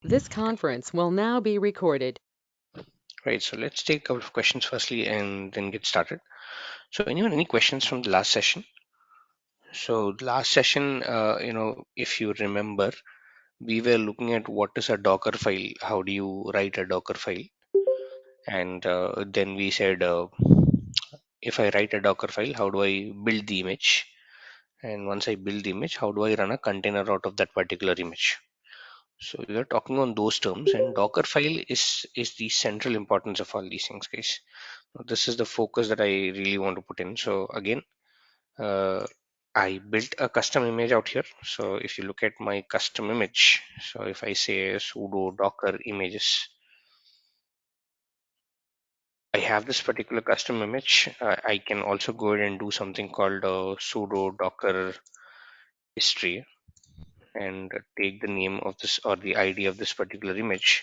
This conference will now be recorded. Right, so let's take a couple of questions firstly and then get started. So, anyone, any questions from the last session? So, the last session, if you remember, we were looking at what is a Docker file, how do you write a Docker file, and then we said, if I write a Docker file, how do I build the image? And once I build the image, how do I run a container out of that particular image? So we are talking on those terms, and Docker file is the central importance of all these things, guys. This is the focus that I really want to put in. So again, uh, I built a custom image out here. So if you look at my custom image, so if I say sudo docker images, I have this particular custom image. I can also go ahead and do something called sudo docker history and take the name of this or the ID of this particular image,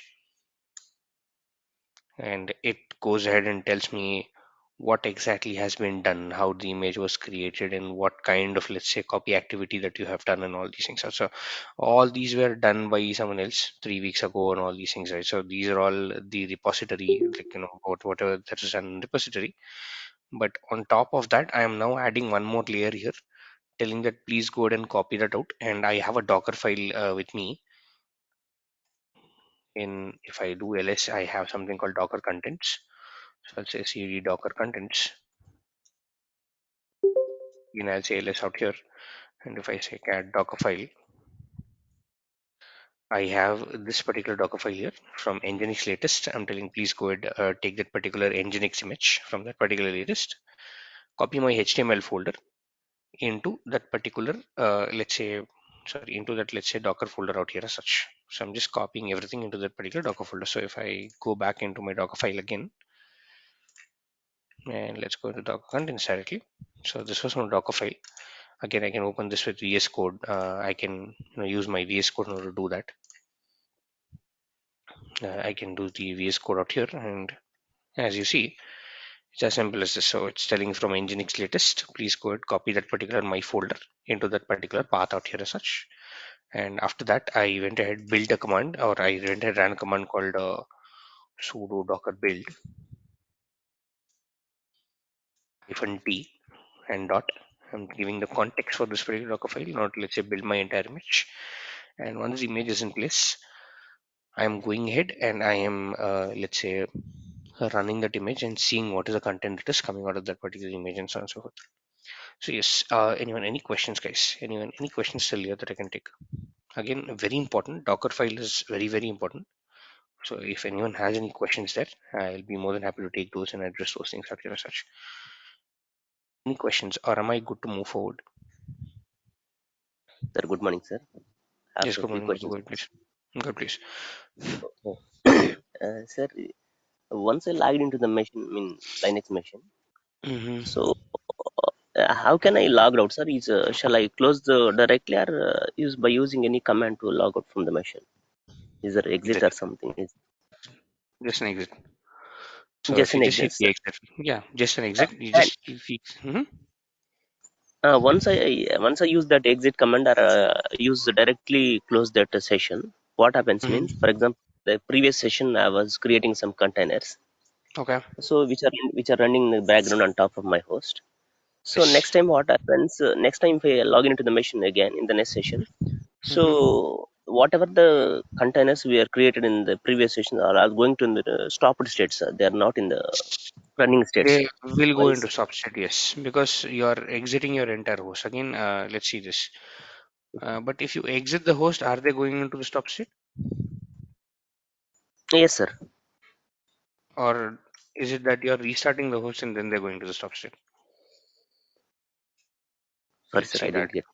and it goes ahead and tells me what exactly has been done, how the image was created, and what kind of, let's say, copy activity that you have done, and all these things. So all these were done by someone else 3 weeks ago, and all these things, right? So these are all the repository, like, whatever that is done in repository. But on top of that, I am now adding one more layer here, telling that please go ahead and copy that out. And I have a Docker file with me. In if I do ls, I have something called docker contents. So I'll say cd docker contents, and I'll say ls out here. And if I say cat docker file, I have this particular docker file here from nginx latest. I'm telling please go ahead, take that particular nginx image from that particular latest, copy my html folder into that particular, let's say, sorry, into that, let's say, docker folder out here as such. So I'm just copying everything into that particular docker folder. So if I go back into my docker file again, and let's go to docker contents directly. So this was my docker file. Again, I can open this with VS Code. I can, use my VS Code in order to do that. I can do the VS Code out here, and as you see, it's as simple as this. So it's telling from Nginx latest, please go ahead, copy that particular my folder into that particular path out here as such. And after that, I went ahead, built a command, or I went ahead, ran a command called sudo docker build -t and dot. I'm giving the context for this particular docker file, not, let's say, build my entire image. And once the image is in place, I am going ahead and I am, let's say, running that image and seeing what is the content that is coming out of that particular image, and so on and so forth. So yes, anyone, any questions, guys? Anyone, any questions still here that I can take? Again, very important. Docker file is very, very important. So if anyone has any questions there, I'll be more than happy to take those and address those things out here as such. Any questions, or am I good to move forward? Sir, good morning, sir. I have Yes, a good few morning. Go questions. ahead, please. Go ahead, please. Oh. Sir, once I logged into the machine, I mean Linux machine, Hmm. so how can I log out, sir? Shall I close the directly or use by using any command to log out from the machine? Is there exit Exit. or something? Is Just an exit. So just if you an just hit exit, the sir. exit, yeah, just an Uh, exit. You and just if you, mhm. once I use that exit command or use directly close that session, what happens means, for Mhm. example, the previous session I was creating some containers, Okay. so which are running in the background on top of my host. So next Yes. time what happens? Next time if I log into the machine again in the next session, Hmm. so whatever the containers we are created in the previous session are going to in the stopped states. They are not in the running states. They will Why go is into subset, yes, because you are exiting your entire host. Again, let's see this. But if you exit the host, are they going into the stop state, yes, sir. or is it that you are restarting the host and then they're going to the stop state? Sorry, Let's sir, see I that. didn't get.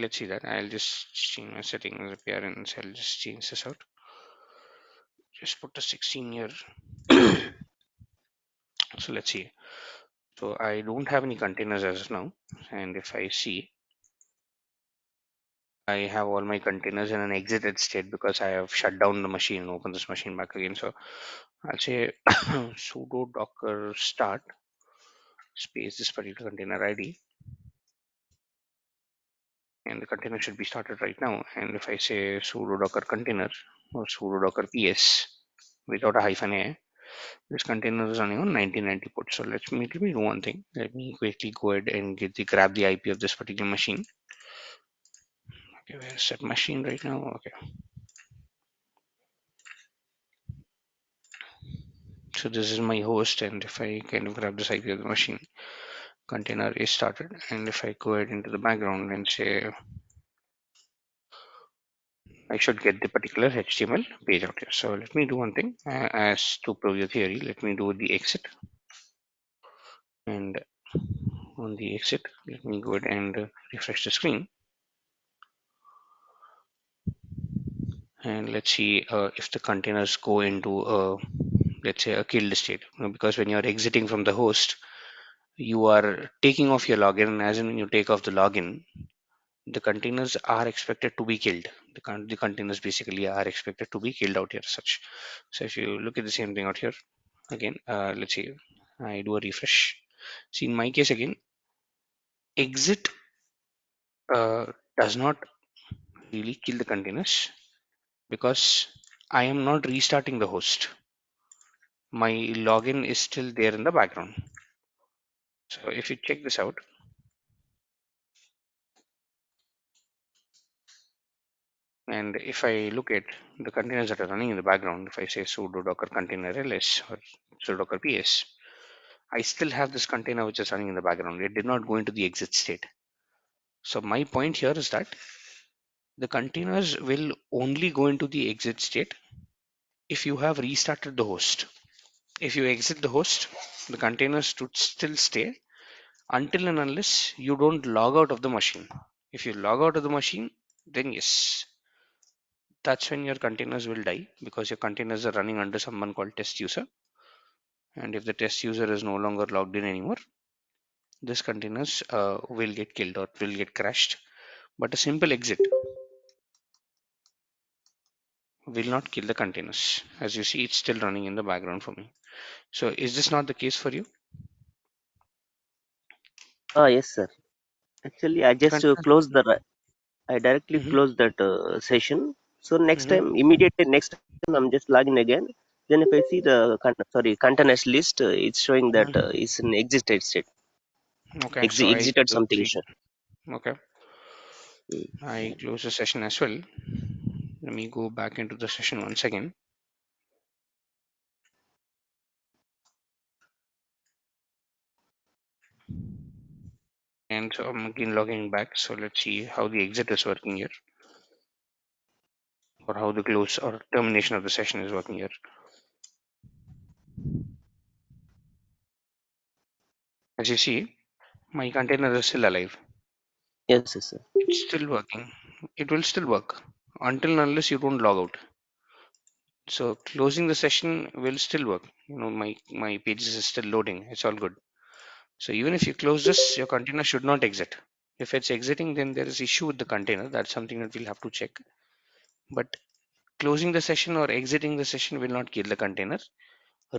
Let's see that. I'll just change my settings, appearance. I'll just change this out. Just put a 16 here. So let's see. So I don't have any containers as of now, and if I see, I have all my containers in an exited state because I have shut down the machine and opened this machine back again. So I'll say sudo docker start space this particular container ID, and the container should be started right now. And if I say sudo docker container, or sudo docker ps without a hyphen a. This container is running on 1990 port. So let me do one thing. Let me quickly go ahead and grab the IP of this particular machine. Okay, where's that machine right now? Okay. So this is my host, and if I kind of grab this IP of the machine, container is started. And if I go ahead into the background and say I should get the particular HTML page out here. So let me do one thing. As to prove your theory, let me do the exit. And on the exit, let me go ahead and refresh the screen. And let's see if the containers go into let's say a killed state. Because when you're exiting from the host, you are taking off your login, and as in when you take off the login, the containers are expected to be killed. The containers basically are expected to be killed out here as such. So if you look at the same thing out here again, let's see, I do a refresh. See, in my case again, exit uh, does not really kill the containers because I am not restarting the host. My login is still there in the background. So if you check this out, and if I look at the containers that are running in the background, if I say sudo docker container ls or sudo docker ps, I still have this container which is running in the background. It did not go into the exit state. So my point here is that the containers will only go into the exit state if you have restarted the host. If you exit the host, the containers should still stay until and unless you don't log out of the machine. If you log out of the machine, then yes, that's when your containers will die because your containers are running under someone called test user. And if the test user is no longer logged in anymore, this containers will get killed or will get crashed. But a simple exit will not kill the containers. As you see, it's still running in the background for me. So is this not the case for you? Yes, sir. Actually, I The just containers. I directly Hmm. close that session. So next Hmm. time, immediately next time, I'm just logging again. Then if I see the containers list, it's showing that Hmm. it's in exited state, Okay, so I exited close something. the. Okay, I close the session as well. Let me go back into the session once again. And so I'm again logging back. So let's see how the exit is working here, or how the close or termination of the session is working here. As you see, my container is still alive. Yes, yes, sir. It's still working. It will still work until and unless you don't log out. So closing the session will still work. My pages is still loading. It's all good. So even if you close this, your container should not exit. If it's exiting, then there is issue with the container. That's something that we'll have to check. But closing the session or exiting the session will not kill the container.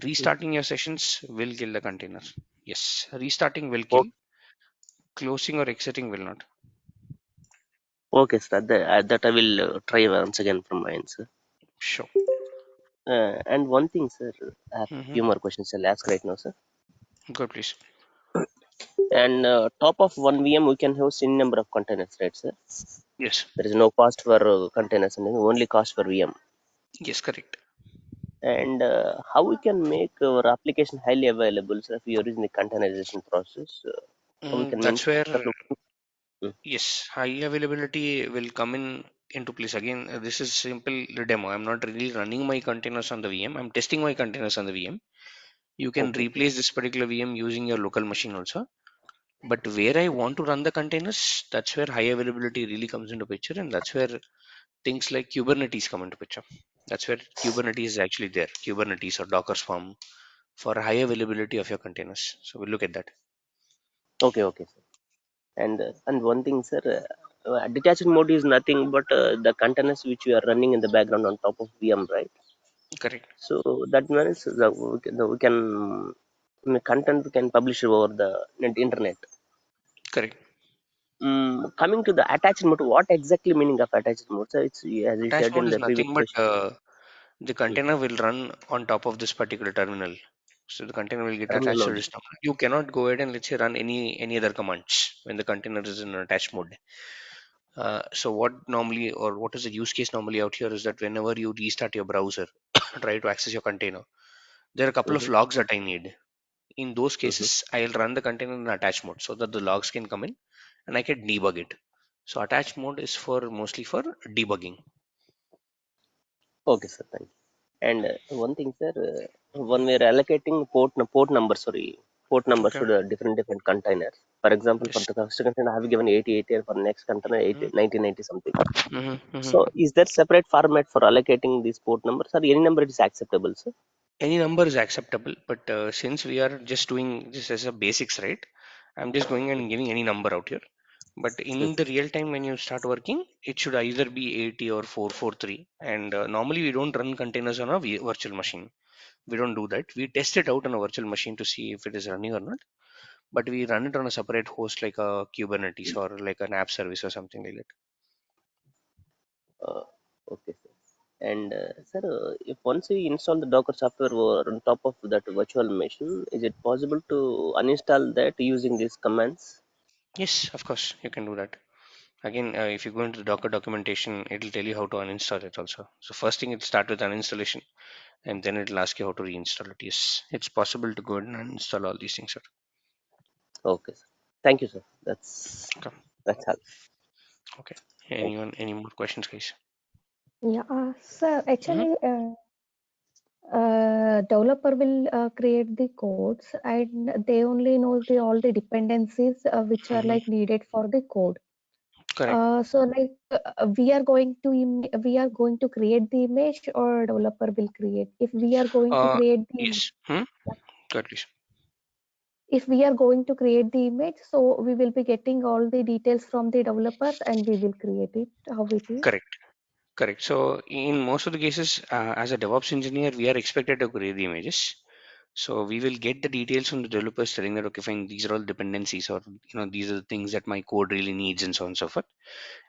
Restarting your sessions will kill the container. Yes, restarting will kill. O- Closing or exiting will not. Okay, sir. That I will try once again from my end, sir. Sure. And one thing, sir, I have Hmm. few more questions I'll ask right now, sir. Good, please. And top of one VM, we can host any number of containers, right, sir? Yes. There is no cost for containers, and only cost for VM. Yes, correct. And how we can make our application highly available, sir, if we are using the containerization process? How we can That's mention where certain. Mm, yes, high availability will come in into place. Again, this is simple demo. I'm not really running my containers on the VM. I'm testing my containers on the VM. You can okay, okay, replace this particular VM using your local machine also. But where I want to run the containers, that's where high availability really comes into picture, and that's where things like Kubernetes come into picture. That's where Kubernetes is actually there. Kubernetes or Docker Swarm for high availability of your containers. So we'll look at that. okay, okay, sir. And one thing, sir, detached mode is nothing but the containers which we are running in the background on top of VM, right? Correct. So that means the content we can publish over the internet. Correct. Coming to the attached mode, what exactly meaning of attached mode? So it's as you Attached said mode in is the previous nothing but question. the Mhm. container will run on top of this particular terminal. So the container will get Terminal attached to only. this terminal. You cannot go ahead and let's say run any other commands when the container is in attached mode. So what normally or what is the use case normally out here is that whenever you restart your browser, try to access your container, there are a couple of Mm-hmm. logs that I need. In those Mm-hmm. cases, I'll run the container in attached mode so that the logs can come in and I can debug it. So attached mode is for mostly for debugging. Okay, sir. Thank you. And one thing, sir, when we are allocating port number, sorry, port numbers Okay. to the different containers. For example, for Yes. the first container, I have given 8080, and for next container, 80, Mm-hmm. 1990 something. Mm-hmm. So, is there separate format for allocating these port numbers, or any number is acceptable, sir? Any number is acceptable, but since we are just doing this as a basics, right? I'm just going and giving any number out here. But in Mhm. the real time, when you start working, it should either be 80 or 443. And normally, we don't run containers on a virtual machine. We don't do that. We test it out on a virtual machine to see if it is running or not. But we run it on a separate host like a Kubernetes or like an app service or something like that. Uh, okay, sir. And sir, if once we install the Docker software on top of that virtual machine, is it possible to uninstall that using these commands? Yes, of course, you can do that. Again, if you go into the Docker documentation, it'll tell you how to uninstall it also. So first thing, it'll start with uninstallation, and then it'll ask you how to reinstall it. Yes, it's possible to go ahead and uninstall all these things, sir. Okay, sir. Thank you, sir. Okay. That's all. Okay. Thank you. Anyone, any more questions, guys? Yeah, sir, Hmm. actually, developer will create the codes and they only know the all the dependencies which are Hmm. like needed for the code. Correct. So like we are going to create the image or developer will create. If we are going to Uh, create the yes. Good, please. if we are going to create the image, so we will be getting all the details from the developers and we will create it how it is. Correct. Correct. So in most of the cases, as a DevOps engineer, we are expected to create the images. So we will get the details from the developers telling that okay, fine, these are all dependencies, or these are the things that my code really needs, and so on and so forth.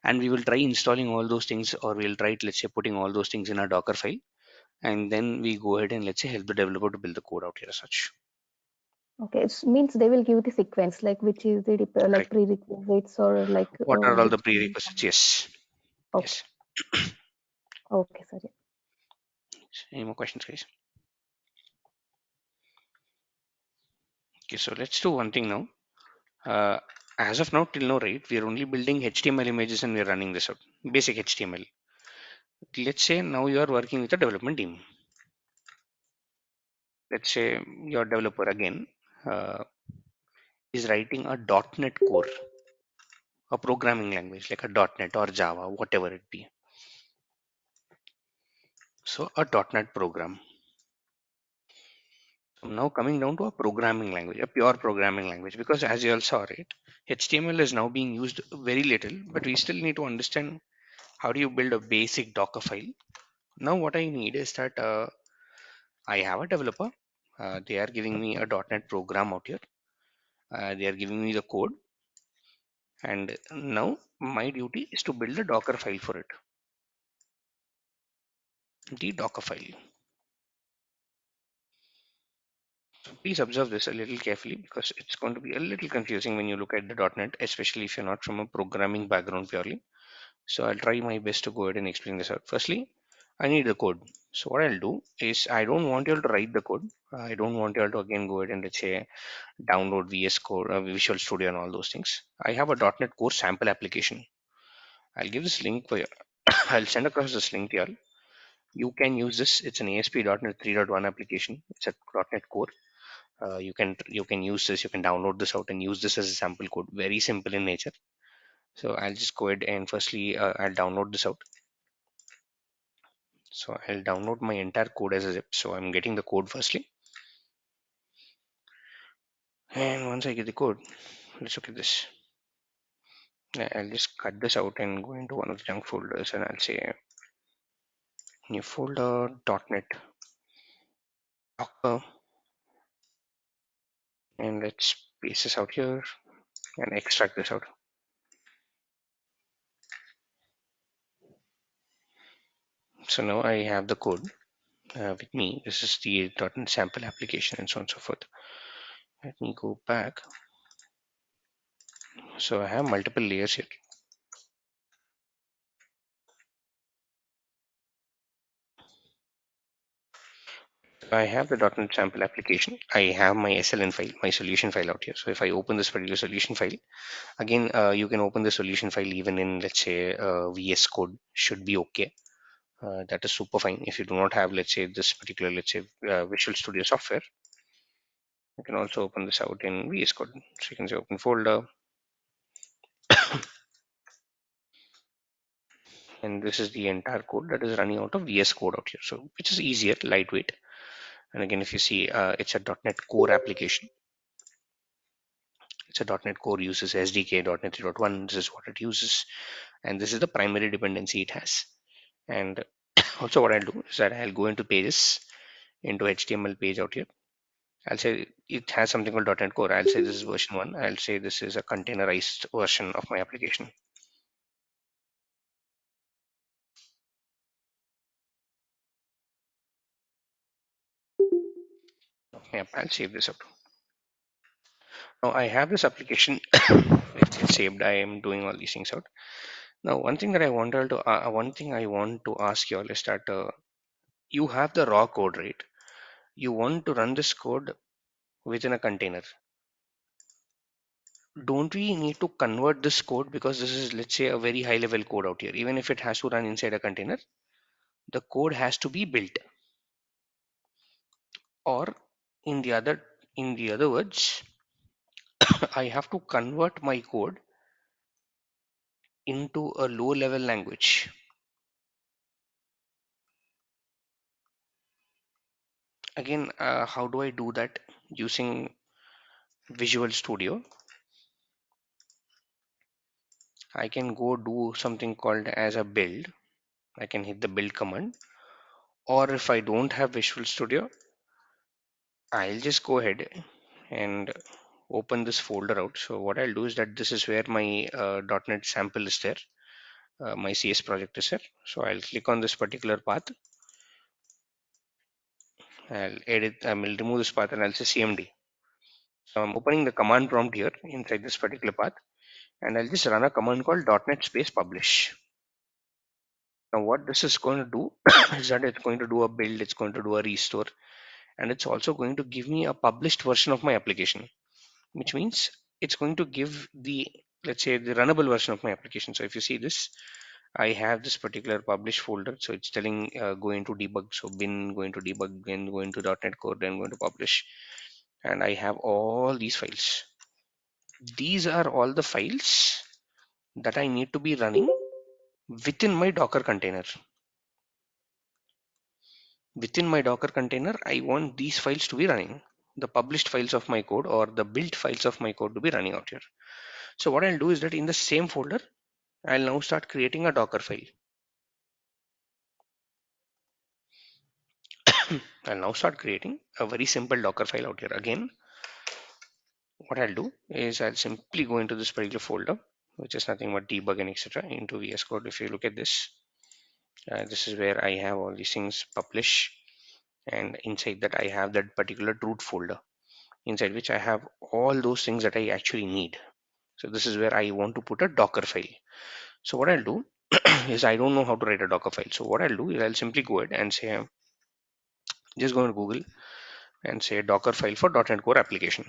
And we will try installing all those things, or we'll try, let's say, putting all those things in a Docker file, and then we go ahead and let's say help the developer to build the code out here as such. Okay, it means they will give the sequence like which is the like Correct. prerequisites or like What are all the which we will prerequisites? come. Yes. Okay, Yes. okay, sorry. Any more questions, guys? Okay, so let's do one thing now. Uh, as of now, till now, right, we are only building HTML images and we are running this out. Basic HTML. Let's say now you are working with a development team. Let's say your developer again uh, is writing a .NET core, a programming language like a .NET or Java, whatever it be. So a .NET program. So now coming down to a programming language, a pure programming language, because as you all saw, right, HTML is now being used very little, but we still need to understand how do you build a basic Docker file. Now what I need is that I have a developer. They are giving me a .NET program out here. They are giving me the code, and now my duty is to build a Docker file for it. The Docker file. So please observe this a little carefully because it's going to be a little confusing when you look at the .NET, especially if you're not from a programming background purely. So I'll try my best to go ahead and explain this out. Firstly, I need the code. So what I'll do is I don't want you all to write the code. I don't want you all to again go ahead and let's say download VS Code, Visual Studio, and all those things. I have a .NET Core sample application. I'll give this link for you. I'll send across this link to you all. You can use this. It's an ASP.NET 3.1 application. It's a .NET Core. You can use this. You can download this out and use this as a sample code. Very simple in nature. So I'll just go ahead and firstly I'll download this out. So I'll download my entire code as a zip. So I'm getting the code firstly, and once I get the code, let's look at this. I'll just cut this out and go into one of the junk folders, and I'll say new folder .NET Docker, and let's paste this out here and extract this out. So now I have the code. with me. This is the .NET sample application and so on and so forth. Let me go back. So I have multiple layers here. I have the .NET sample application. I have my SLN file, my solution file out here. So if I open this particular solution file, again, you can open the solution file even in, let's say, VS Code should be okay. That is super fine. If you do not have, let's say, this particular, let's say, Visual Studio software, you can also open this out in VS Code. So you can say open folder, and this is the entire code that is running out of VS Code out here. So which is easier, lightweight. And again, if you see, it's a .NET Core application. It's a .NET Core uses SDK .NET 3.1. This is what it uses, and this is the primary dependency it has. And also, what I'll do is that I'll go into pages, into HTML page out here. I'll say it has something called .NET Core. I'll say this is version 1. I'll say this is a containerized version of my application. Yep, I'll save this out. Now I have this application. It's saved. I am doing all these things out. Now, one thing I want to ask you all is that you have the raw code, right? You want to run this code within a container. Don't we need to convert this code, because this is, let's say, a very high level code out here? Even if it has to run inside a container, the code has to be built. Or in the other words, I have to convert my code into a low level language. Again, how do I do that? Using Visual Studio, I can go do something called as a build. I can hit the build command, or if I don't have Visual Studio, I'll just go ahead and open this folder out. So what I'll do is that this is where my .NET sample is there. My CS project is here. So I'll click on this particular path. I'll edit, I will remove this path and I'll say CMD. So I'm opening the command prompt here inside this particular path, and I'll just run a command called .NET space publish. Now what this is going to do is that it's going to do a build, it's going to do a restore, and it's also going to give me a published version of my application, which means it's going to give the, let's say, the runnable version of my application. So if you see this, I have this particular publish folder. So it's telling go into debug. So bin, go into debug, then go into .NET Core, then go into publish. And I have all these files. These are all the files that I need to be running within my Docker container. Within my Docker container, I want these files to be running. The published files of my code or the built files of my code to be running out here. So what I'll do is that in the same folder, I'll now start creating a Docker file. I'll now start creating a very simple Docker file out here. Again, what I'll do is I'll simply go into this particular folder, which is nothing but debug and etc. into VS Code. If you look at this, this is where I have all these things publish, and inside that I have that particular root folder, inside which I have all those things that I actually need. So this is where I want to put a Docker file. So what I'll do is, I don't know how to write a Docker file. So what I'll do is I'll simply go ahead and say, just go to Google and say Docker file for .NET Core application.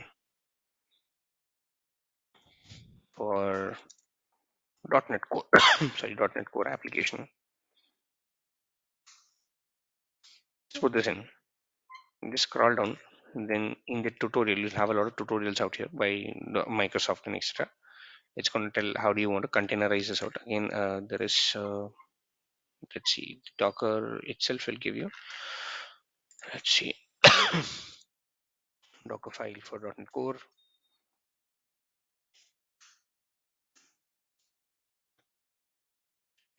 For .NET Core, sorry, .NET Core application. Just put this in. Just scroll down. And then in the tutorial, you'll have a lot of tutorials out here by Microsoft and etc. It's going to tell how do you want to containerize this out. Again, there is, let's see, Docker itself will give you, let's see, Docker file for .NET Core.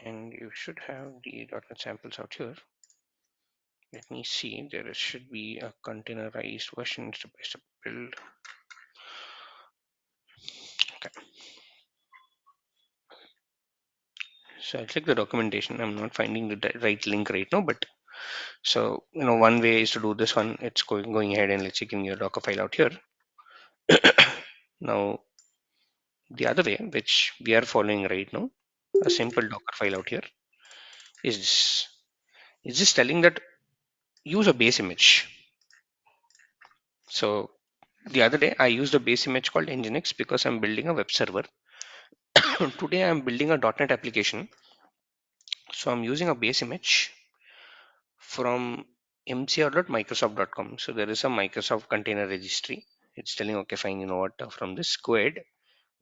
And you should have the .NET samples out here. Let me see, there should be a containerized version, step by step build. Okay. So I'll check the documentation. I'm not finding the right link right now, but So, one way is to do this one. It's going ahead and let's say giving you a Docker file out here. Now, the other way, which we are following right now, a simple Docker file out here is just telling that use a base image. So the other day I used a base image called Nginx because I'm building a web server. Today I'm building a .NET application. So I'm using a base image from mcr.microsoft.com. So there is a Microsoft container registry. It's telling, okay, fine, you know what, from this, go ahead,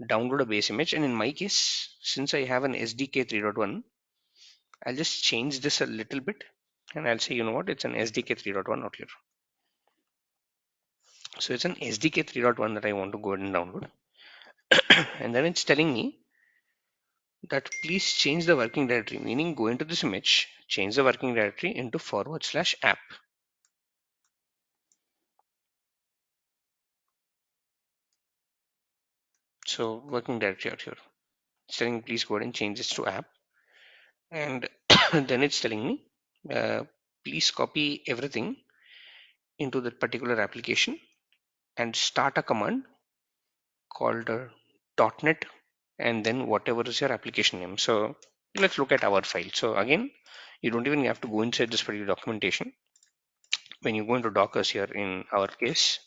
download a base image. And in my case, since I have an SDK 3.1, I'll just change this a little bit and I'll say, you know what, it's an SDK 3.1 out here. So it's an SDK 3.1 that I want to go ahead and download. And then it's telling me that please change the working directory, meaning go into this image, change the working directory into /app. So working directory out here. It's telling please go ahead and change this to app. And then it's telling me, please copy everything into that particular application and start a command called .NET and then whatever is your application name. So let's look at our file. So again, you don't even have to go inside this particular documentation. When you go into Dockers here in our case,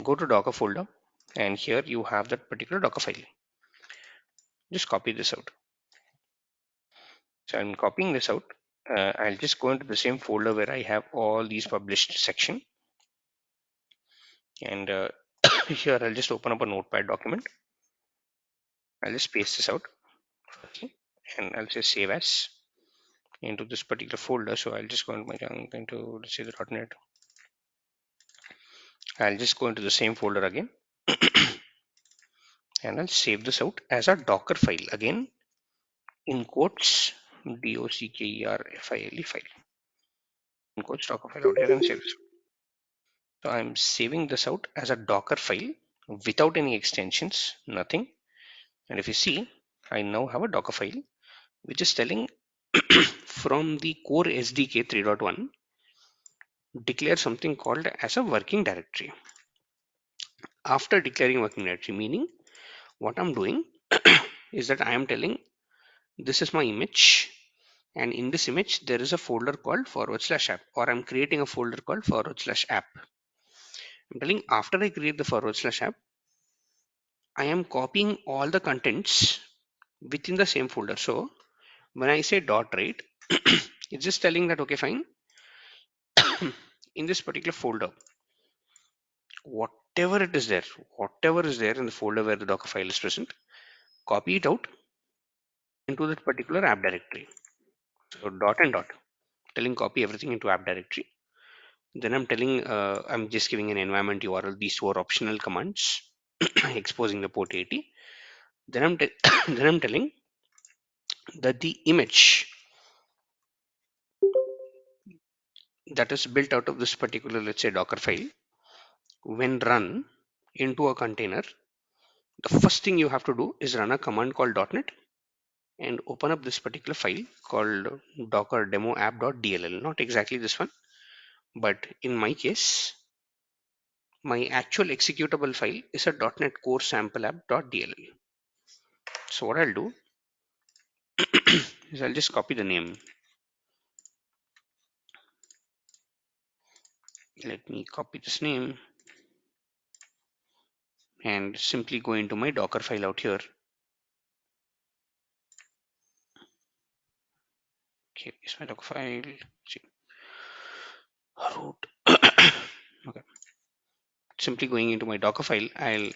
go to Docker folder and here you have that particular Docker file. Just copy this out. So I'm copying this out. I'll just go into the same folder where I have all these published section. And here I'll just open up a notepad document. I'll just paste this out. Okay. And I'll say save as into this particular folder. So I'll just go into let's say the .NET. I'll just go into the same folder again. And I'll save this out as a Docker file. Again, in quotes, DOCKERFILE file. In quotes, Docker file out here and save this. So I'm saving this out as a Docker file without any extensions, nothing. And if you see, I now have a Docker file which is telling from the core SDK 3.1 declare something called as a working directory. After declaring working directory, meaning what I'm doing is that I am telling this is my image, and in this image there is a folder called /app, or I'm creating a folder called /app. I'm telling after I create the /app, I am copying all the contents within the same folder. So when I say dot write, it's just telling that okay, fine, in this particular folder, whatever it is there, whatever is there in the folder where the Docker file is present, copy it out into that particular app directory. So dot and dot, telling copy everything into app directory. Then I'm telling, I'm just giving an environment URL. These two are optional commands, exposing the port 80. Then I'm then I'm telling that the image that is built out of this particular, let's say, Docker file, when run into a container, the first thing you have to do is run a command called .NET and open up this particular file called docker demo app.dll. Not exactly this one, but in my case, my actual executable file is a .NET core sample app.dll. So what I'll do is I'll just copy the name. Let me copy this name and simply go into my Docker file out here. Okay, is my Docker file. See, root. Okay, simply going into my Docker file, I'll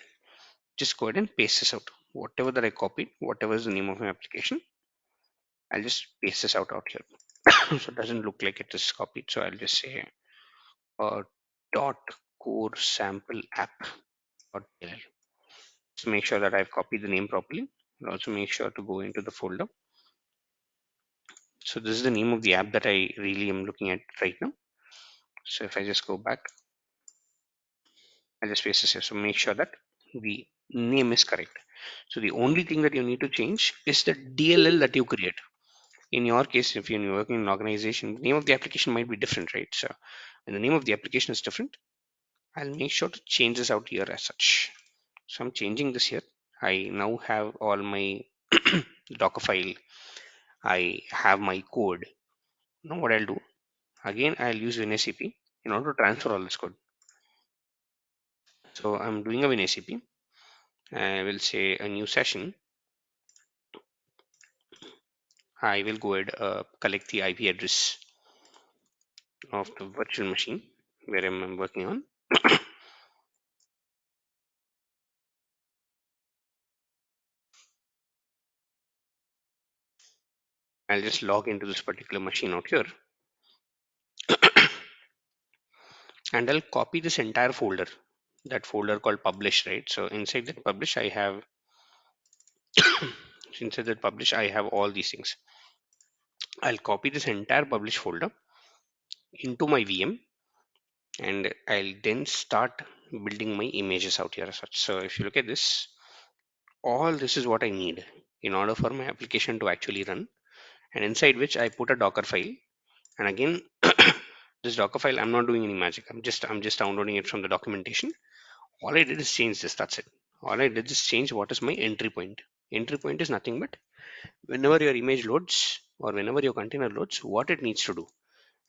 just go ahead and paste this out. Whatever that I copied, whatever is the name of my application, I'll just paste this out here. So it doesn't look like it is copied. So I'll just say dot core sample app. Just make sure that I've copied the name properly. And also make sure to go into the folder. So this is the name of the app that I really am looking at right now. So if I just go back, I'll just paste this here. So make sure that the name is correct. So the only thing that you need to change is the DLL that you create. In your case, if you're working in an organization, the name of the application might be different, right? So when the name of the application is different, I'll make sure to change this out here as such. So I'm changing this here. I now have all my Docker file. I have my code. Now what I'll do, again, I'll use WinSCP in order to transfer all this code. So I'm doing a WinSCP. I will say a new session. I will go ahead collect the IP address of the virtual machine where I'm working on. I'll just log into this particular machine out here and I'll copy this entire folder, that folder called publish, right? So inside that publish, I have inside that publish, I have all these things. I'll copy this entire publish folder into my VM and I'll then start building my images out here as such. So if you look at this, all this is what I need in order for my application to actually run, and inside which I put a Docker file. And again, this Docker file, I'm not doing any magic. I'm just downloading it from the documentation. All I did is change this. That's it. All I did is change what is my entry point. Entry point is nothing but whenever your image loads or whenever your container loads, what it needs to do.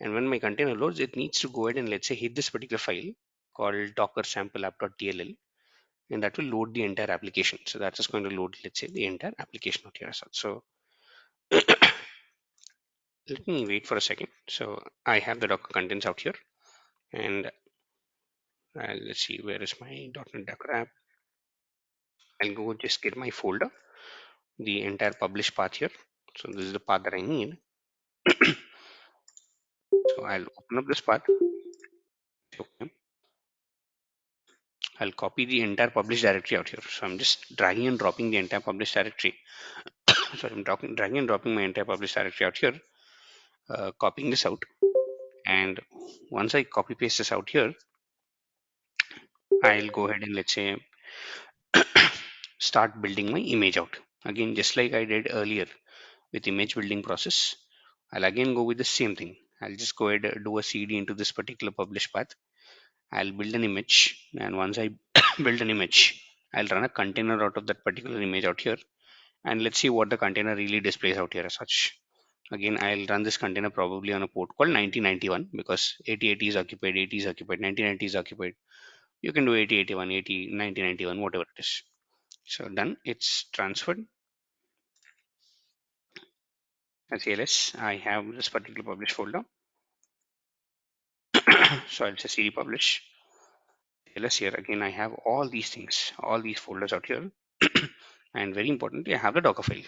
And when my container loads, it needs to go ahead and let's say hit this particular file called docker sample app.dll, and that will load the entire application. So that's just going to load, let's say, the entire application out here as such. So let me wait for a second. So I have the Docker contents out here, and let's see, where is my .NET Docker app? I'll go just get my folder, the entire publish path here. So this is the path that I need. So I'll open up this path. Okay. I'll copy the entire publish directory out here. So I'm just dragging and dropping the entire publish directory. So I'm dragging and dropping my entire publish directory out here, copying this out. And once I copy paste this out here, I'll go ahead and let's say start building my image out. Again, just like I did earlier with image building process, I'll again go with the same thing. I'll just go ahead and do a CD into this particular publish path. I'll build an image, and once I build an image, I'll run a container out of that particular image out here, and let's see what the container really displays out here as such. Again, I'll run this container probably on a port called 1991 because 8080 is occupied, 80 is occupied, 1990 is occupied. You can do 8081, 80, 1991, whatever it is. So done, it's transferred as ALS. I have this particular publish folder. So I'll say cd publish ALS here. Again, I have all these things, all these folders out here. And very importantly, I have the Docker file.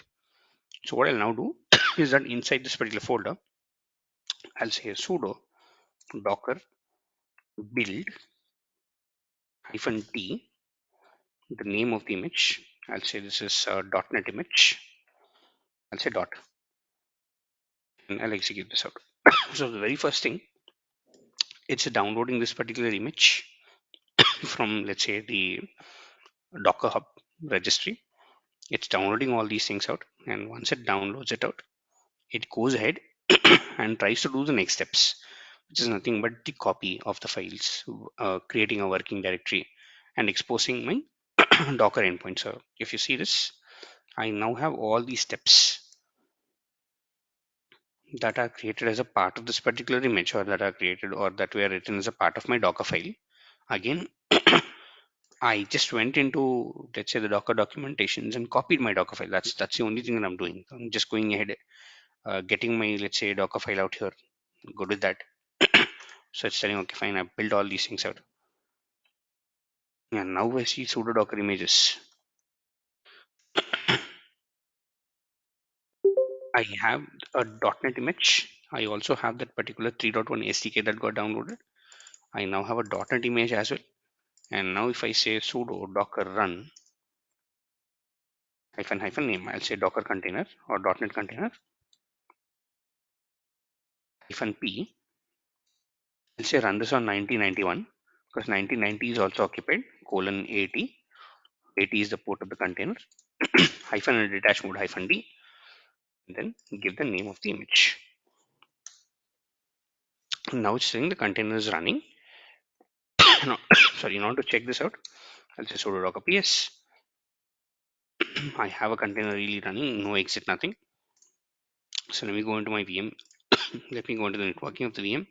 So what I'll now do is that inside this particular folder, I'll say sudo docker build -t, the name of the image. I'll say this is .NET image. I'll say dot, and I'll execute this out. So the very first thing, it's downloading this particular image from let's say the Docker Hub registry. It's downloading all these things out, and once it downloads it out, it goes ahead and tries to do the next steps, which is nothing but the copy of the files, creating a working directory, and exposing my Docker endpoint. So if you see this, I now have all these steps that are created as a part of this particular image, or that are created or that were written as a part of my Docker file. Again, I just went into let's say the Docker documentations and copied my Docker file. That's the only thing that I'm doing. I'm just going ahead, getting my let's say Docker file out here. Good with that. So it's telling okay, fine. I built all these things out. And now I see sudo Docker images. I have a .NET image. I also have that particular 3.1 SDK that got downloaded. I now have a .NET image as well. And now if I say sudo docker run hyphen name, I'll say docker container or .NET container hyphen p. I'll say run this on 1991 because 1990 is also occupied colon 80. 80 is the port of the container hyphen and detach mode hyphen d. and then give the name of the image. Now it's saying the container is running. Now, sorry, in order to check this out, I'll say sudo docker ps. I have a container really running, no exit, nothing. So let me go into my VM. Let me go into the networking of the VM.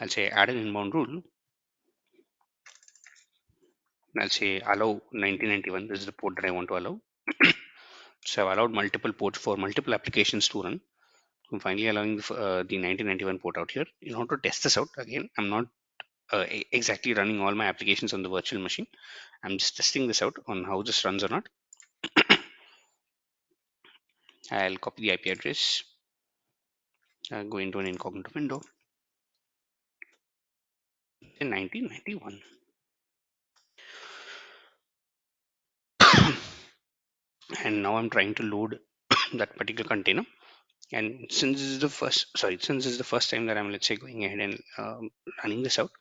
I'll say add an inbound rule. I'll say allow 1991. This is the port that I want to allow. So I've allowed multiple ports for multiple applications to run. I'm finally allowing the 1991 port out here. In order to test this out, again, I'm not exactly running all my applications on the virtual machine. I'm just testing this out on how this runs or not. I'll copy the IP address, go into an incognito window, in 1991. And now I'm trying to load that particular container. And since this is the first time that I'm, let's say, going ahead and running this out,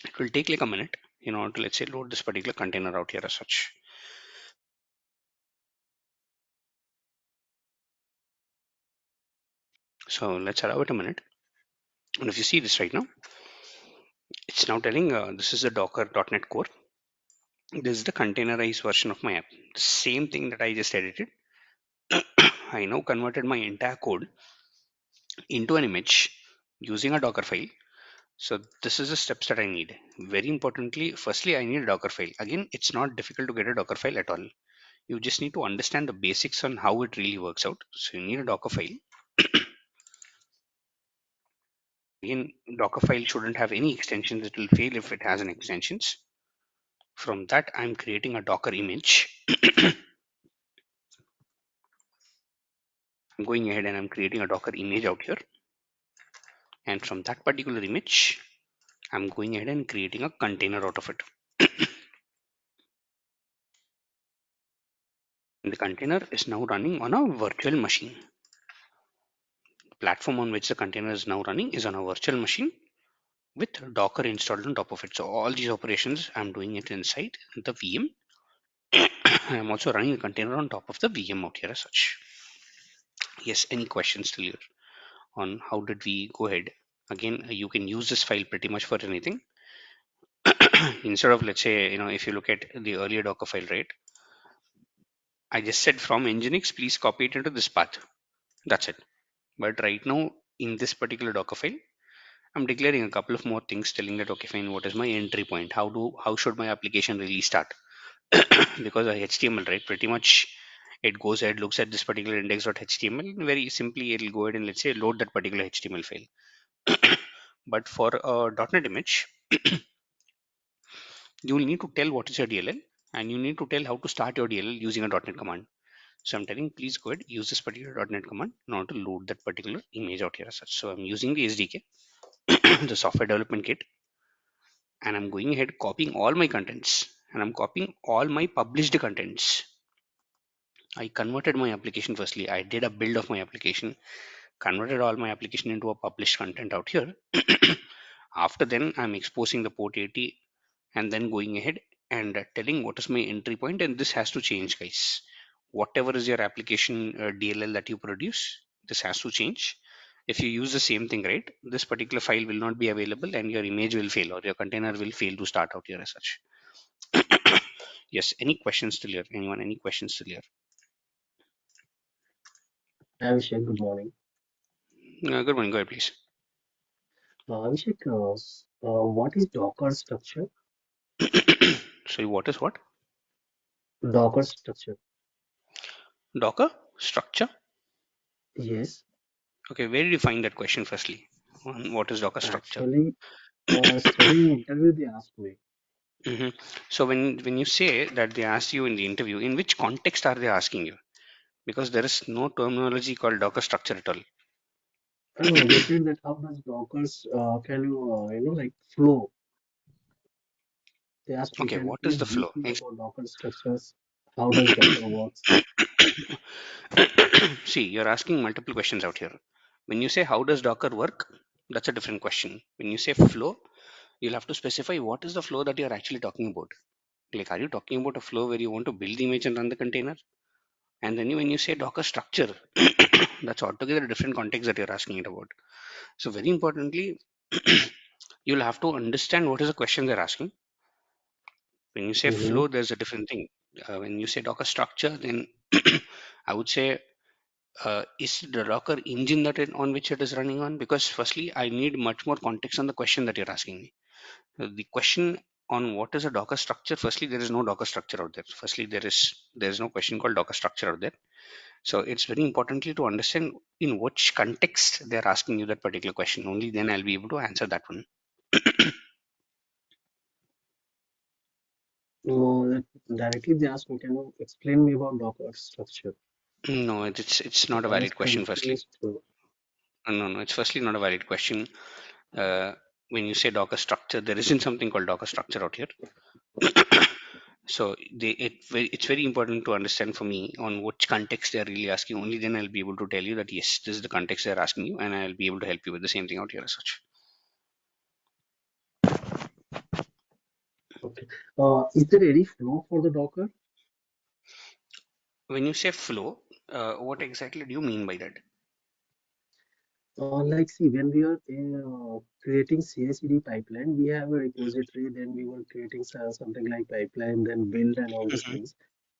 it will take like a minute in order to, let's say, load this particular container out here as such. So let's allow it a minute. And if you see this right now, it's now telling this is the docker.net core. This is the containerized version of my app. The same thing that I just edited. I now converted my entire code into an image using a Docker file. So this is the steps that I need. Very importantly, firstly, I need a Docker file. Again, it's not difficult to get a Docker file at all. You just need to understand the basics on how it really works out. So you need a Docker file. Again, Docker file shouldn't have any extensions. It will fail if it has an extensions. From that, I'm creating a Docker image. I'm going ahead and I'm creating a Docker image out here. And from that particular image, I'm going ahead and creating a container out of it. And the container is now running on a virtual machine. The platform on which the container is now running is on a virtual machine with Docker installed on top of it. So all these operations, I'm doing it inside the VM. I'm also running the container on top of the VM out here as such. Yes, any questions still here on how did we go ahead? Again, you can use this file pretty much for anything. Instead of, let's say, if you look at the earlier Docker file, right? I just said from Nginx, please copy it into this path. That's it. But right now, in this particular Docker file, I'm declaring a couple of more things, telling that okay, fine, what is my entry point? How should my application really start? Because of HTML, right? Pretty much it goes ahead, looks at this particular index.html. Very simply, it'll go ahead and, let's say, load that particular HTML file. But for a .NET image, you will need to tell what is your DLL, and you need to tell how to start your DLL using a .NET command. So I'm telling, please go ahead, use this particular .NET command in order to load that particular image out here as such. So I'm using the SDK, the software development kit, and I'm going ahead copying all my contents, and I'm copying all my published contents. I converted my application firstly. I did a build of my application, converted all my application into a published content out here. After then, I'm exposing the port 80 and then going ahead and telling what is my entry point, and this has to change, guys. Whatever is your application DLL that you produce, this has to change. If you use the same thing, right, this particular file will not be available and your image will fail or your container will fail to start out here as such. Yes, any questions still here? Anyone, any questions still here? Abhishek, good morning. Good morning, go ahead, please. Abhishek, what is Docker structure? Sorry, what is what? Docker structure. Docker structure? Yes, Okay, where did you find that question firstly? On what is Docker structure? actually, yesterday in interview they asked me. hmm So when you say that they asked you in the interview, in which context are they asking you? Because there is no terminology called Docker structure at all. No, they said that how does Dockers can you like flow? They asked me, Okay, can you what is please the brief flow? me about Docker structures? How does Docker works? See, you're asking multiple questions out here. When you say how does Docker work, that's a different question. When you say flow, you'll have to specify what is the flow that you're actually talking about. Like, are you talking about a flow where you want to build the image and run the container? And then when you say Docker structure, that's altogether a different context that you're asking it about. So very importantly, you'll have to understand what is the question they're asking. When you say Mm-hmm. flow, there's a different thing. When you say Docker structure, then I would say, is the Docker engine on which it is running on? Because firstly, I need much more context on the question that you're asking me. The question on what is a Docker structure, firstly, there is no Docker structure out there. Firstly, there is no question called Docker structure out there. So it's very importantly to understand in which context they're asking you that particular question. Only then I'll be able to answer that one. No, directly they asked me, can you explain me about Docker structure? No, it's not So a I was valid question. Firstly, confused. no, it's firstly not a valid question. Uh, when you say Docker structure, there isn't something called Docker structure out here. So it's very important to understand for me on which context they're really asking. Only then I'll be able to tell you that yes, this is the context they're asking you, and I'll be able to help you with the same thing out here as such. Okay. Is there any flow for the Docker? When you say flow, what exactly do you mean by that? Like, see, when we are creating CI/CD pipeline, we have a repository, then we were creating something like pipeline, then build and all these Hmm. things.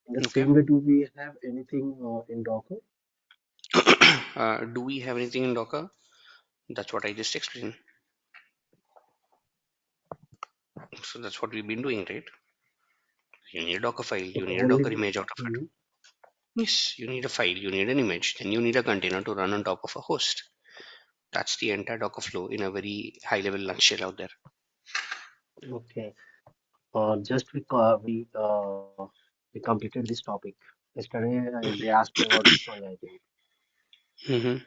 In the Okay. same way, do we have anything in Docker? Do we have anything in Docker? That's what I just explained. So that's what we've been doing, right? You need a Docker file, you Okay, need a only Docker the. image out of it. Mhm. Yes, you need a file, you need an image, then you need a container to run on top of a host. That's the entire Docker flow in a very high level nutshell out there. Okay. Just we completed this topic yesterday. They asked me about this one, I think. Hmm.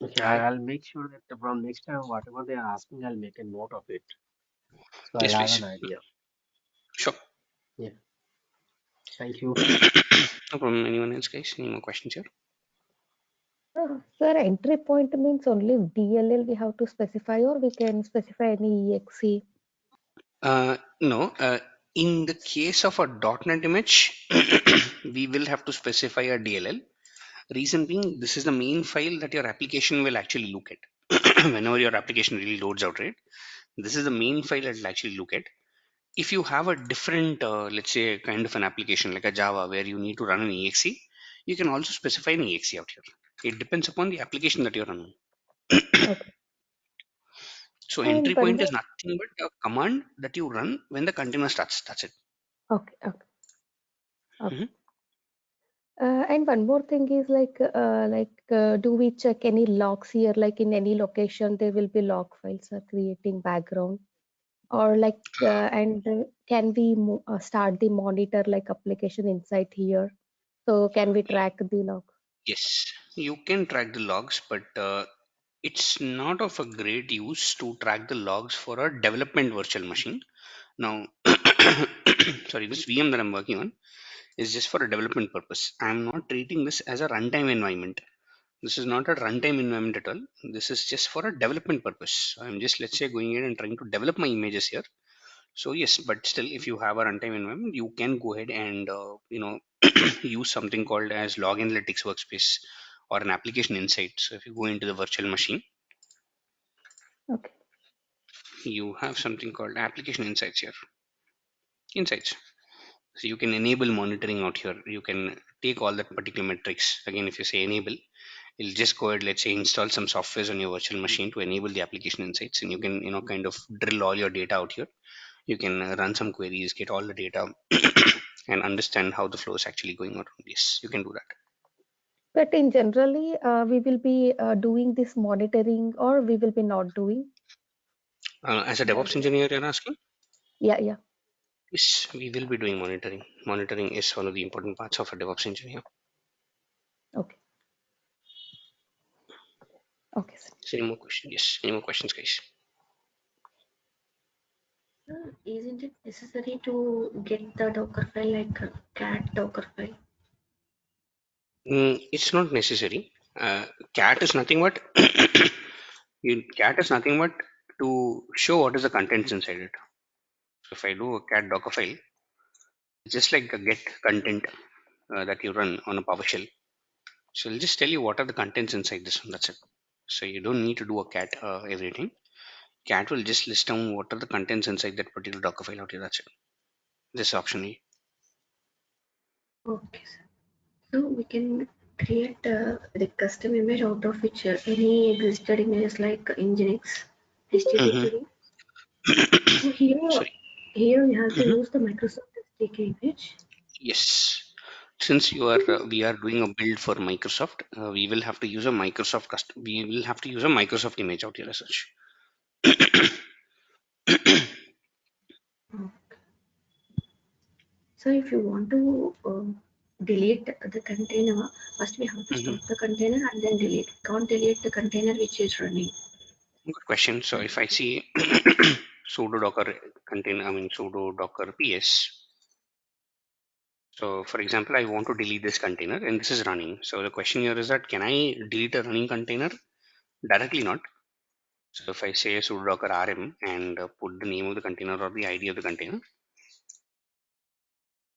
Okay, Okay. I'll make sure that from next time, whatever they are asking, I'll make a note of it, so I'll Yes, have please. an idea. Sure. Yeah. Thank you. No problem. Anyone else, guys? Any more questions here? Sir, entry point means only DLL we have to specify, or we can specify any exe. No. In the case of a .NET image, we will have to specify a DLL. Reason being, this is the main file that your application will actually look at. Whenever your application really loads out, right? This is the main file that will actually look at. If you have a different, let's say, kind of an application like a Java where you need to run an exe, you can also specify an exe out here. It depends upon the application that you're running. Okay. So entry And one point is more. nothing but a command that you run when the container starts. That's it. Okay. Okay. Okay. Mhm. And one more thing is do we check any logs here? Like in any location, there will be log files creating background, or can we start the monitor like application inside here? So can we track the log? Yes, you can track the logs, but it's not of a great use to track the logs for a development virtual machine. Now, sorry, this VM that I'm working on is just for a development purpose. I'm not treating this as a runtime environment. This is not a runtime environment at all. This is just for a development purpose. I'm just, let's say, going in and trying to develop my images here. So yes, but still, if you have a runtime environment, you can go ahead and use something called as log analytics workspace or an application insight. So if you go into the virtual machine, Okay. you have something called application insights here. Insights. So you can enable monitoring out here. You can take all that particular metrics. Again, if you say enable, you'll just go ahead, let's say, install some softwares on your virtual machine to enable the application insights, and you can, kind of drill all your data out here. You can run some queries, get all the data, and understand how the flow is actually going on. Yes, you can do that. But in generally, we will be doing this monitoring, or we will be not doing. As a Yeah. DevOps engineer, you're asking? Yeah. Yeah. Yes, we will be doing monitoring. Monitoring is one of the important parts of a DevOps engineer. Okay. Okay, sir. So any more questions? Yes, any more questions, guys? Isn't it necessary to get the Docker file like a cat Docker file? It's not necessary. Cat is nothing but cat is nothing but to show what is the contents inside it. So if I do a cat Docker file, just like a get content that you run on a PowerShell. So I'll just tell you what are the contents inside this one. That's it. So you don't need to do a cat everything. Cat will just list down what are the contents inside that particular Docker file out here. That's it. This is optional. Okay, sir. So we can create the custom image out of which any existed images like Nginx Mm-hmm. distributed. So here we have to Mm-hmm. use the Microsoft SDK image. Yes. Since you are we are doing a build for Microsoft, we will have to use a Microsoft custom. We will have to use a Microsoft image out here as such. Mm. So if you want to delete the container, first we have to Mhm. stop the container and then delete. Can't delete the container which is running. Good question. So if I see sudo docker container, I mean sudo docker ps. So for example, I want to delete this container and this is running. So the question here is that can I delete a running container? Directly not. So if I say sudo docker rm and put the name of the container or the ID of the container,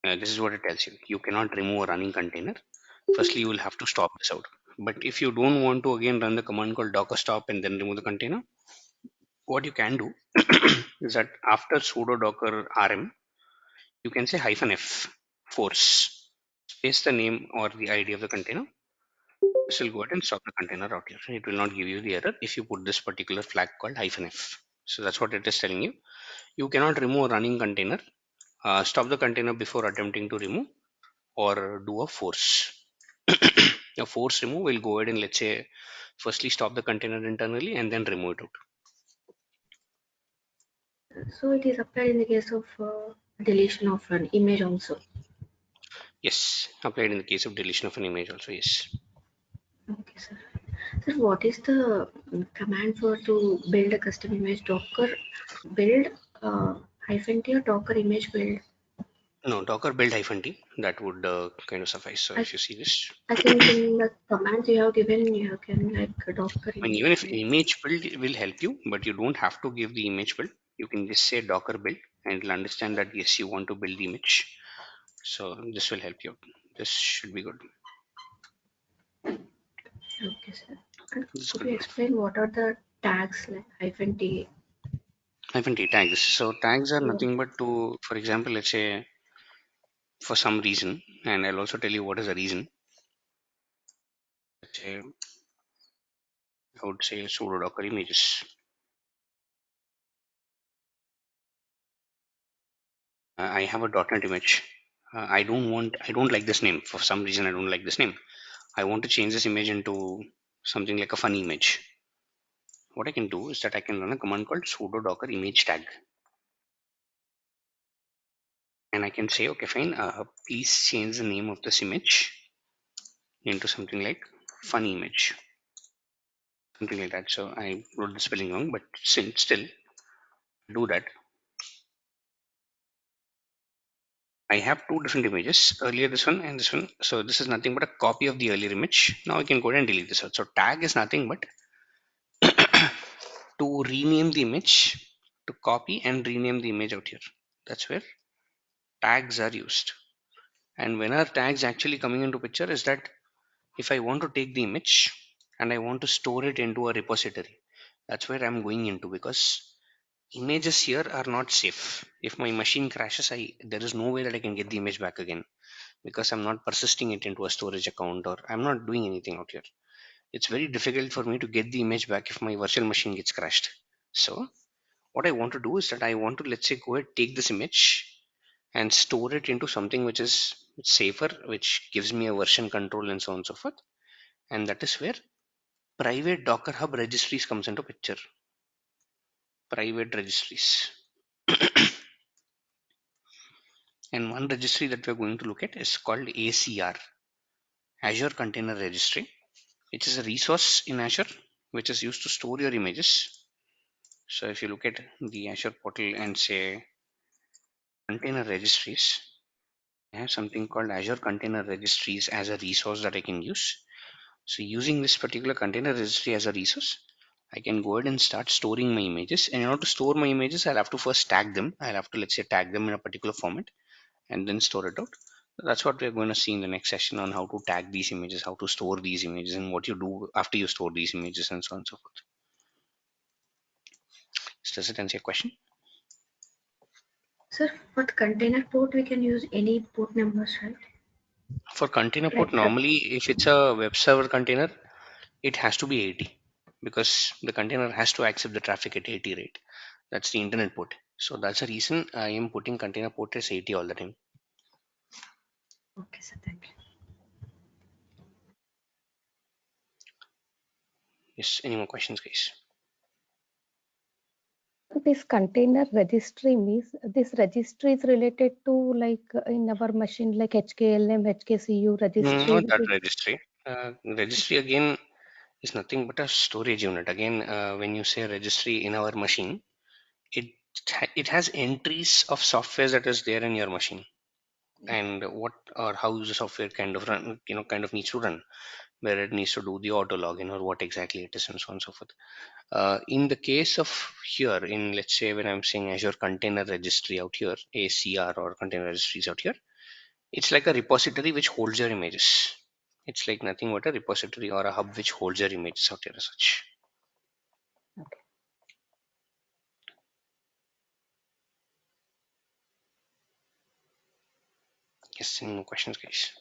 this is what it tells you. You cannot remove a running container. Firstly, you will have to stop this out. But if you don't want to again run the command called docker stop and then remove the container, what you can do is that after sudo docker rm, you can say -f force space the name or the ID of the container. This will go ahead and stop the container out here. It will not give you the error if you put this particular flag called -f. So that's what it is telling you. You cannot remove a running container. Stop the container before attempting to remove or do a force. A force remove will go ahead and let's say firstly stop the container internally and then remove it out. So it is applied in the case of deletion of an image also. Yes, applied in the case of deletion of an image also. Yes. Okay, sir. Sir, what is the command for to build a custom image? Docker build hyphen t or Docker image build? No, Docker build -t. That would kind of suffice. So I, if you see this, I think in the commands you have given, you can like Docker I mean, even image if build. image build will help you, but you don't have to give the image build. You can just say Docker build, and it'll understand that yes, you want to build the image. So this will help you. This should be good. Okay, sir. And This is could good you enough. explain what are the tags like hyphen t? -t tags. So tags are Yeah. nothing but to, for example, let's say for some reason, and I'll also tell you what is the reason. Let's say I would say sudo Docker images. I have a .NET image. I don't like this name. For some reason, I don't like this name. I want to change this image into something like a funny image. What I can do is that I can run a command called sudo docker image tag. And I can say, okay, fine, please change the name of this image into something like funny image. Something like that. So I wrote the spelling wrong, but still do that. I have two different images, earlier this one and this one. So this is nothing but a copy of the earlier image. Now I can go ahead and delete this out. So tag is nothing but to rename the image, to copy and rename the image out here. That's where tags are used. And when are tags actually coming into picture is that if I want to take the image and I want to store it into a repository, that's where I'm going into, because images here are not safe. If my machine crashes, there is no way that I can get the image back again, because I'm not persisting it into a storage account or I'm not doing anything out here. It's very difficult for me to get the image back if my virtual machine gets crashed. So what I want to do is that I want to, let's say, go ahead, take this image and store it into something which is safer, which gives me a version control and so on and so forth. And that is where private Docker Hub registries comes into picture. Private registries. And one registry that we're going to look at is called ACR, Azure Container Registry, which is a resource in Azure which is used to store your images. So if you look at the Azure portal and say container registries, I have something called Azure Container Registries as a resource that I can use. So using this particular container registry as a resource, I can go ahead and start storing my images. And in order to store my images, I'll have to first tag them. I'll have to, let's say, tag them in a particular format. and then store it out. That's what we're going to see in the next session on how to tag these images, how to store these images, and what you do after you store these images, and so on and so forth. Does it answer your question? Sir, for the container port, we can use any port numbers, right? For container port, Like, normally if it's a web server container, it has to be 80 because the container has to accept the traffic at 80 rate. That's the internet port. So that's the reason I am putting container port as 80 all the time. okay, sir, thank you. Yes, any more questions, guys? This container registry means this registry is related to like in our machine like HKLM, HKCU registry. Not that registry. Registry again is nothing but a storage unit. Again, when you say registry in our machine, it it has entries of software that is there in your machine, and what or how the software kind of run, kind of needs to run, where it needs to do the auto login or what exactly it is, and so on and so forth. In the case of here, in let's say when I'm saying Azure Container Registry out here, ACR or container registries out here, it's like a repository which holds your images. It's like nothing but a repository or a hub which holds your images out here as such. Okay. Yes, any more questions, guys?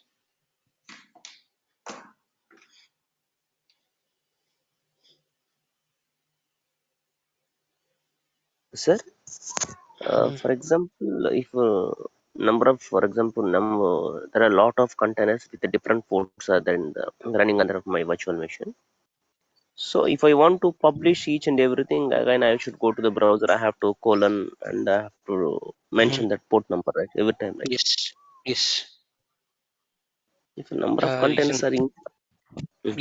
Sir, Mhm. for example, if number of, for example, there are a lot of containers with the different ports are then running under my virtual machine. So if I want to publish each and everything, again I should go to the browser. I have to colon and I have to Mhm. mention that port number, right, every time, right? Yes, yes. If a number of You can. containers are in,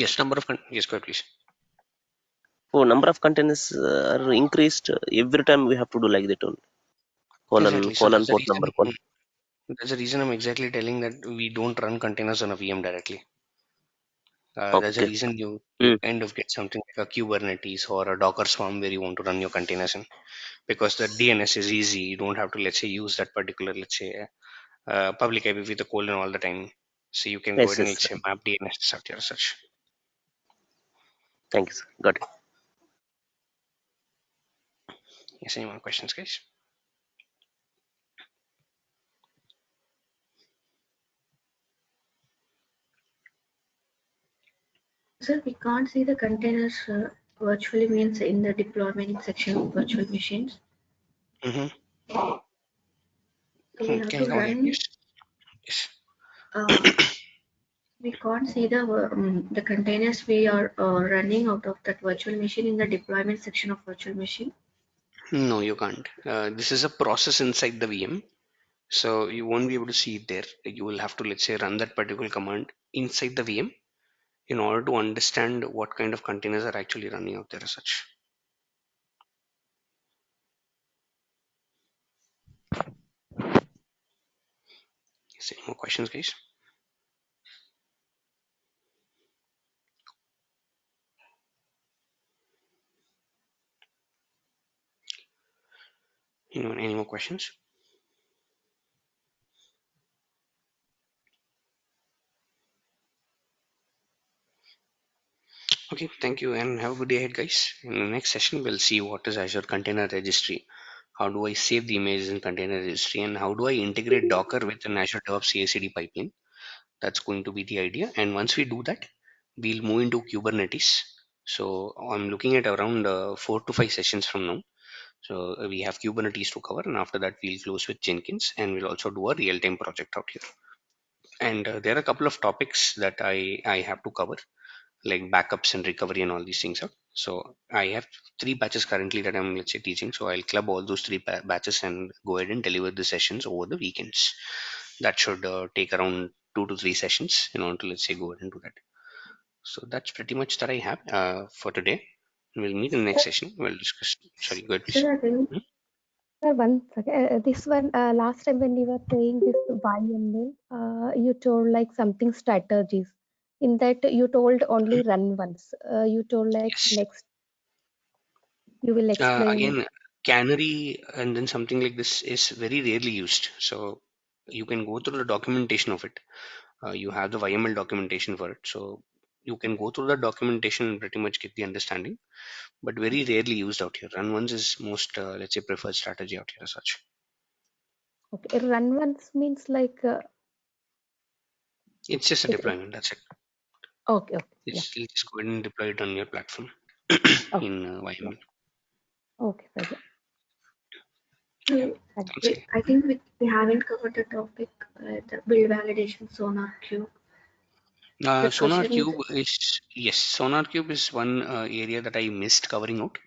Yes, number of. Yes, go ahead, please. oh, number of containers are increased every time we have to do like that only. Exactly. So Colon that's the port reason. number. Colon. That's the reason I'm exactly telling that we don't run containers on a VM directly. That's the Okay. reason you Mm. kind of get something like a Kubernetes or a Docker Swarm where you want to run your containers in, because the DNS is easy. You don't have to, let's say, use that particular, let's say, public IP with a colon all the time. So you can go Yes, ahead and, yes. let's say, map DNS out here as such. Thank you, sir. Got it. Yes, any more questions, guys? Sir, we can't see the containers virtually means in the deployment section of virtual machines. Mm-hmm. So we have Can to you come again, run. please? Yes. Uh, we can't see the containers we are running out of that virtual machine in the deployment section of virtual machine. No, you can't. This is a process inside the VM. So you won't be able to see it there. You will have to, let's say, run that particular command inside the VM in order to understand what kind of containers are actually running out there as such. Yes, any more questions, guys? Anyone, any more questions? Okay, thank you and have a good day ahead, guys. In the next session, we'll see what is Azure Container Registry. How do I save the images in Container Registry, and how do I integrate Docker with an Azure DevOps CI/CD pipeline? That's going to be the idea. And once we do that, we'll move into Kubernetes. So I'm looking at around 4 to 5 sessions from now. So we have Kubernetes to cover, and after that, we'll close with Jenkins, and we'll also do a real-time project out here. And there are a couple of topics that I have to cover, like backups and recovery and all these things out. So I have 3 batches currently that I'm, let's say, teaching. So I'll club all those batches and go ahead and deliver the sessions over the weekends. That should take around 2 to 3 sessions in order to, let's say, go ahead and do that. So that's pretty much that I have for today. We'll meet in the next Sir, session. We'll discuss. Sorry, go ahead, please. Sir, again, Hmm? sir, one second. This one, last time when you were saying this YML, you told like something strategies. In that, you told only run once. You told like Yes. next, you will explain. Again, canary and then something like this is very rarely used. So you can go through the documentation of it. You have the YML documentation for it, so you can go through the documentation and pretty much get the understanding, but very rarely used out here. Run once is most, let's say, preferred strategy out here as such. Okay, run once means like It's just a it, deployment, that's it. okay, okay, yeah, You'll just go ahead and deploy it on your platform okay, in yeah, YML. okay, fine, yeah, So thank Thanks. I think we haven't covered the topic, the build validation sonar queue. The Sonar question is, Cube is, yes, Sonar Cube is one area that I missed covering out.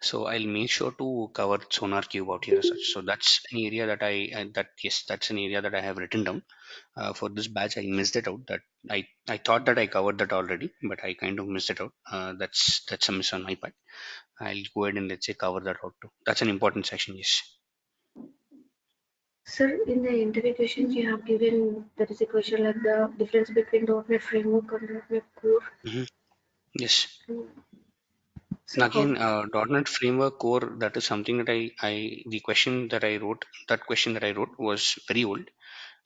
So I'll make sure to cover Sonar Cube out here as such. So that's an area that that's an area that I have written down. For this batch, I missed it out. That I thought that I covered that already, but I kind of missed it out. That's a miss on my part. I'll go ahead and let's say cover that out too. That's an important section. Yes. sir, in the interview questions you have given, there is a question like the difference between .NET Framework and .NET Core. Hmm. Yes. So, And so how? again, .NET Framework Core. That is something that the question that I wrote. That question that I wrote was very old.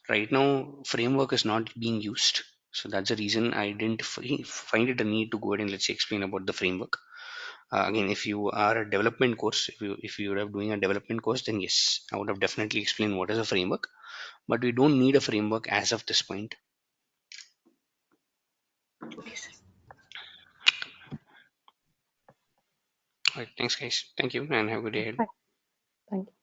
Right now, framework is not being used, so that's the reason I didn't find it a need to go ahead and let's say explain about the framework. Again, if you are a development course, if you are doing a development course, then yes, I would have definitely explained what is a framework, but we don't need a framework as of this point. Okay, sir. All right, thanks guys, thank you and have a good day ahead. fine, thank you.